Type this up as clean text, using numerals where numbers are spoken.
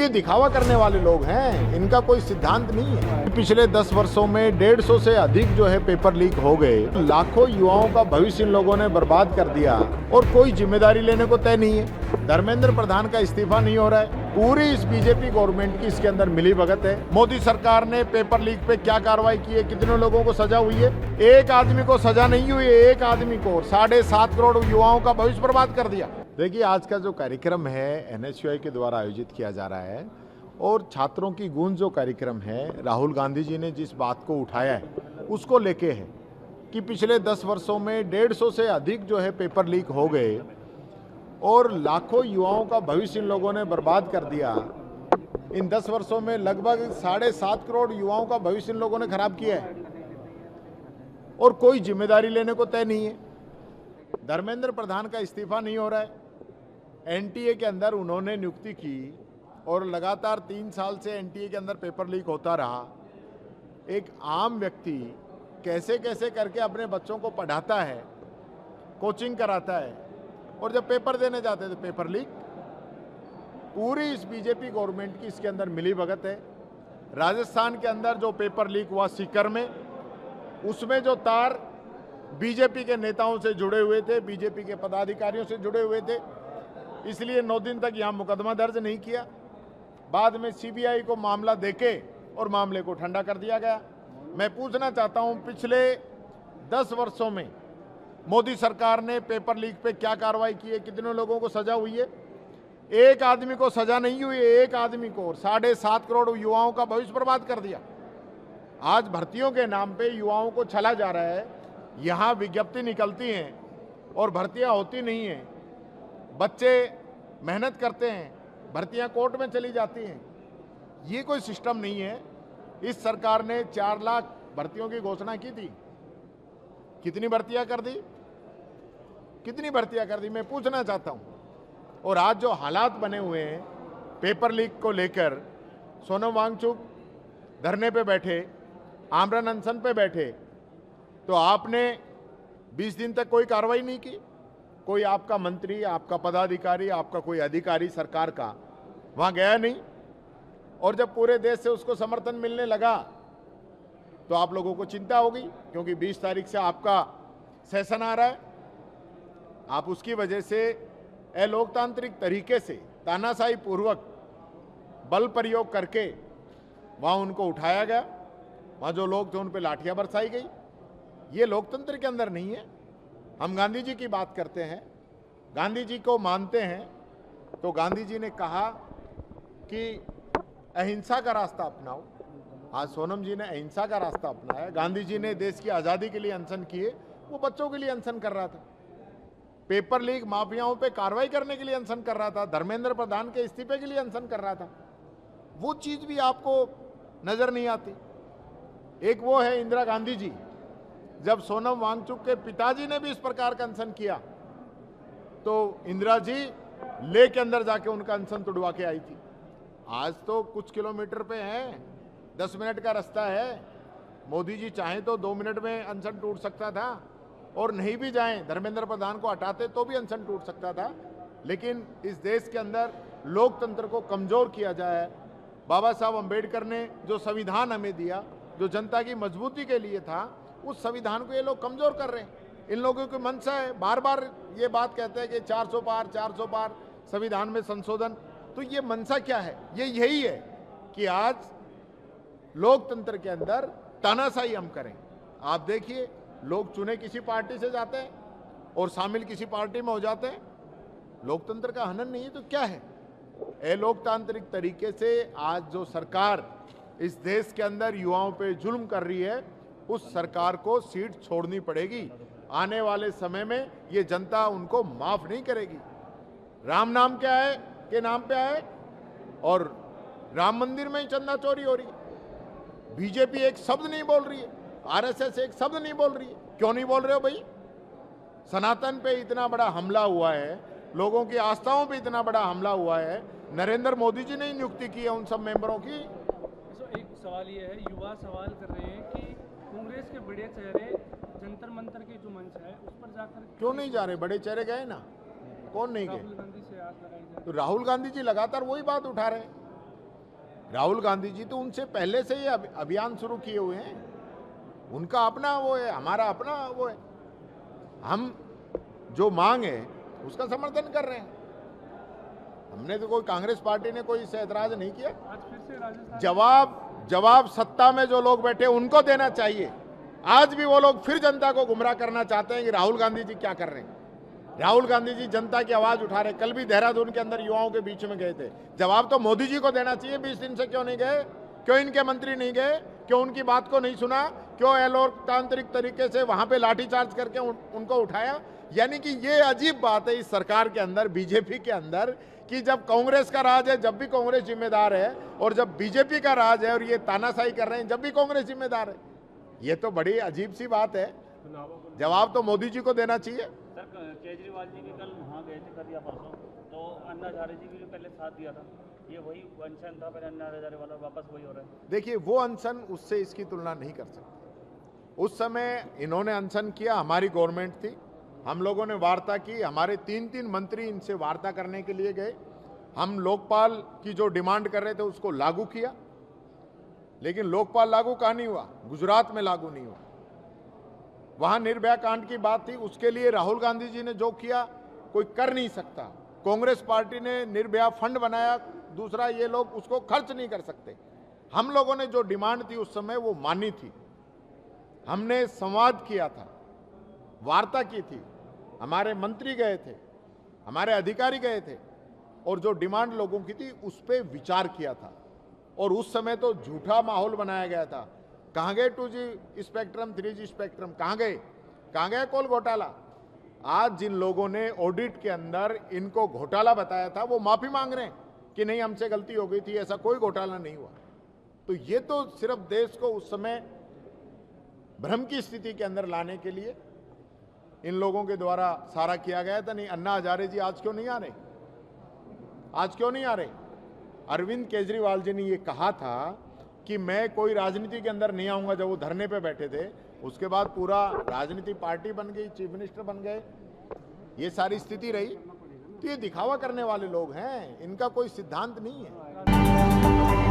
ये दिखावा करने वाले लोग हैं, इनका कोई सिद्धांत नहीं है। पिछले 10 वर्षों में 150 से अधिक जो है पेपर लीक हो गए। लाखों युवाओं का भविष्य इन लोगों ने बर्बाद कर दिया और कोई जिम्मेदारी लेने को तय नहीं है। धर्मेंद्र प्रधान का इस्तीफा नहीं हो रहा है। पूरी इस बीजेपी गवर्नमेंट की इसके अंदर मिली भगत है। मोदी सरकार ने पेपर लीक पे क्या कार्रवाई की है, कितने लोगों को सजा हुई है? एक आदमी को सजा नहीं हुई है, एक आदमी को 7.5 करोड़ युवाओं का भविष्य बर्बाद कर दिया। देखिए, आज का जो कार्यक्रम है एनएसयूआई के द्वारा आयोजित किया जा रहा है और छात्रों की गूंज जो कार्यक्रम है, राहुल गांधी जी ने जिस बात को उठाया है उसको लेके है कि पिछले 10 वर्षों में 150 से अधिक जो है पेपर लीक हो गए और लाखों युवाओं का भविष्य इन लोगों ने बर्बाद कर दिया। इन 10 वर्षों में लगभग 7.5 करोड़ युवाओं का भविष्य इन लोगों ने खराब किया है और कोई जिम्मेदारी लेने को तय नहीं है। धर्मेंद्र प्रधान का इस्तीफा नहीं हो रहा है। एनटीए के अंदर उन्होंने नियुक्ति की और लगातार 3 साल से एनटीए के अंदर पेपर लीक होता रहा। एक आम व्यक्ति कैसे कैसे करके अपने बच्चों को पढ़ाता है, कोचिंग कराता है और जब पेपर देने जाते थे पेपर लीक। पूरी इस बीजेपी गवर्नमेंट की इसके अंदर मिली भगत है। राजस्थान के अंदर जो पेपर लीक हुआ सीकर में, उसमें जो तार बीजेपी के नेताओं से जुड़े हुए थे, बीजेपी के पदाधिकारियों से जुड़े हुए थे, इसलिए 9 दिन तक यहां मुकदमा दर्ज नहीं किया। बाद में सीबीआई को मामला देके और मामले को ठंडा कर दिया गया। मैं पूछना चाहता हूं, पिछले 10 वर्षों में मोदी सरकार ने पेपर लीक पे क्या कार्रवाई की है, कितने लोगों को सजा हुई है? एक आदमी को सजा नहीं हुई है, एक आदमी को 7.5 करोड़ युवाओं का भविष्य बर्बाद कर दिया। आज भर्तियों के नाम पे युवाओं को छला जा रहा है। यहां विज्ञप्ति निकलती हैं और भर्तियां होती नहीं हैं। बच्चे मेहनत करते हैं, भर्तियां कोर्ट में चली जाती हैं। ये कोई सिस्टम नहीं है। इस सरकार ने 4 लाख भर्तियों की घोषणा की थी। कितनी भर्तियां कर दी? कितनी भर्तियां कर दी, मैं पूछना चाहता हूं। और आज जो हालात बने हुए हैं पेपर लीक को लेकर, सोनम वांगचुक धरने पे बैठे, आमरण अनशन पे बैठे, तो आपने 20 दिन तक कोई कार्रवाई नहीं की। कोई आपका मंत्री, आपका पदाधिकारी, आपका कोई अधिकारी सरकार का वहां गया नहीं। और जब पूरे देश से उसको समर्थन मिलने लगा तो आप लोगों को चिंता होगी, क्योंकि 20 तारीख से आपका सेशन आ रहा है। आप उसकी वजह से अलोकतांत्रिक तरीके से तानाशाही पूर्वक बल प्रयोग करके वहां उनको उठाया गया। वहां जो लोग थे उन पे लाठियां बरसाई गई। ये लोकतंत्र के अंदर नहीं है। हम गांधी जी की बात करते हैं, गांधी जी को मानते हैं, तो गांधी जी ने कहा कि अहिंसा का रास्ता अपनाओ। आज सोनम जी ने अहिंसा का रास्ता अपनाया। गांधी जी ने देश की आज़ादी के लिए अनशन किए, वो बच्चों के लिए अनशन कर रहा था। पेपर लीक माफियाओं पे कार्रवाई करने के लिए अनशन कर रहा था। धर्मेंद्र प्रधान के इस्तीफे के लिए अनशन कर रहा था। वो चीज़ भी आपको नजर नहीं आती। एक वो है इंदिरा गांधी जी, जब सोनम वांगचुक के पिताजी ने भी इस प्रकार का अनशन किया तो इंदिरा जी ले के अंदर जाके उनका अनशन तुड़वा के आई थी। आज तो कुछ किलोमीटर पे है, 10 मिनट का रास्ता है। मोदी जी चाहें तो 2 मिनट में अनशन टूट सकता था, और नहीं भी जाएं, धर्मेंद्र प्रधान को हटाते तो भी अनशन टूट सकता था। लेकिन इस देश के अंदर लोकतंत्र को कमजोर किया जाए। बाबा साहब अम्बेडकर ने जो संविधान हमें दिया, जो जनता की मजबूती के लिए था, उस संविधान को ये लोग कमजोर कर रहे हैं। इन लोगों की मंशा है, बार बार ये बात कहते हैं कि 400 पार संविधान में संशोधन। तो ये मंशा क्या है? ये यही है कि आज लोकतंत्र के अंदर तानाशाही हम करें। आप देखिए, लोग चुने किसी पार्टी से जाते हैं और शामिल किसी पार्टी में हो जाते हैं। लोकतंत्र का हनन नहीं है तो क्या है? अलोकतांत्रिक तरीके से आज जो सरकार इस देश के अंदर युवाओं पे जुल्म कर रही है, उस सरकार को सीट छोड़नी पड़ेगी। आने वाले समय में ये जनता उनको माफ नहीं करेगी। राम नाम क्या है के नाम पे आए और राम मंदिर में ही चंदा चोरी हो रही है। बीजेपी एक शब्द नहीं बोल रही है, आरएसएस एक शब्द नहीं बोल रही है। क्यों नहीं बोल रहे हो भाई? सनातन पे इतना बड़ा हमला हुआ है, लोगों की आस्थाओं पे इतना बड़ा हमला हुआ है। नरेंद्र मोदी जी ने ही नियुक्ति की है उन सब मेंबरों की। एक सवाल ये है, युवा सवाल कर रहे हैं कि कांग्रेस के बड़े चेहरे जंतर मंतर के जो मंच है उस पर जाकर क्यों नहीं जा रहे? बड़े चेहरे गए ना, कौन नहीं गए? राहुल गांधी से आस लगाई जाए। तो राहुल गांधी जी लगातार वही बात उठा रहे हैं। राहुल गांधी जी तो उनसे पहले से ही अभियान शुरू किए हुए हैं। उनका अपना वो है, हमारा अपना वो है। हम जो मांग है उसका समर्थन कर रहे हैं। हमने तो कोई, कांग्रेस पार्टी ने कोई इससे ऐतराज नहीं किया। आज फिर से राजस्थान जवाब सत्ता में जो लोग बैठे उनको देना चाहिए। आज भी वो लोग फिर जनता को गुमराह करना चाहते हैं कि राहुल गांधी जी क्या कर रहे हैं। राहुल गांधी जी जनता की आवाज उठा रहे। कल भी देहरादून के अंदर युवाओं के बीच में गए थे। जवाब तो मोदी जी को देना चाहिए। 20 दिन से क्यों नहीं गए? क्यों इनके मंत्री नहीं गए? क्यों उनकी बात को नहीं सुना? क्यों अलोकतांत्रिक तरीके से वहां पे लाठीचार्ज करके उनको उठाया? यानी कि ये अजीब बात है इस सरकार के अंदर, बीजेपी के अंदर, कि जब कांग्रेस का राज है जब भी कांग्रेस जिम्मेदार है, और जब बीजेपी का राज है और ये तानाशाही कर रहे हैं जब भी कांग्रेस जिम्मेदार है। ये तो बड़ी अजीब सी बात है। जवाब तो मोदी जी को देना चाहिए। सर, केजरीवाल जी भी कल वहाँ गए थे, कल या परसों, तो अन्ना हजारे जी भी पहले साथ दिया था। ये वही अनशन था, फिर अन्ना हजारे वाला वापस वही हो रहा है। देखिए, वो अनशन उससे इसकी तुलना नहीं कर सकते। उस समय इन्होंने अनशन किया, हमारी गवर्नमेंट थी, हम लोगों ने वार्ता की, हमारे 3 मंत्री इनसे वार्ता करने के लिए गए। हम लोकपाल की जो डिमांड कर रहे थे उसको लागू किया, लेकिन लोकपाल लागू कहाँ नहीं हुआ? गुजरात में लागू नहीं हुआ। वहां निर्भया कांड की बात थी, उसके लिए राहुल गांधी जी ने जो किया कोई कर नहीं सकता। कांग्रेस पार्टी ने निर्भया फंड बनाया, दूसरा ये लोग उसको खर्च नहीं कर सकते। हम लोगों ने जो डिमांड थी उस समय वो मानी थी। हमने संवाद किया था, वार्ता की थी, हमारे मंत्री गए थे, हमारे अधिकारी गए थे, और जो डिमांड लोगों की थी उस पर विचार किया था। और उस समय तो झूठा माहौल बनाया गया था। कहाँ गए 2G स्पेक्ट्रम, 3G स्पेक्ट्रम, कहाँ गए कोल घोटाला? आज जिन लोगों ने ऑडिट के अंदर इनको घोटाला बताया था वो माफी मांग रहे हैं कि नहीं, हमसे गलती हो गई थी, ऐसा कोई घोटाला नहीं हुआ। तो ये तो सिर्फ देश को उस समय भ्रम की स्थिति के अंदर लाने के लिए इन लोगों के द्वारा सारा किया गया था। नहीं, अन्ना हजारे जी आज क्यों नहीं आ रहे? आज क्यों नहीं आ रहे? अरविंद केजरीवाल जी ने ये कहा था कि मैं कोई राजनीति के अंदर नहीं आऊंगा। जब वो धरने पे बैठे थे, उसके बाद पूरा राजनीति पार्टी बन गई, चीफ मिनिस्टर बन गए, ये सारी स्थिति रही। तो ये दिखावा करने वाले लोग हैं, इनका कोई सिद्धांत नहीं है।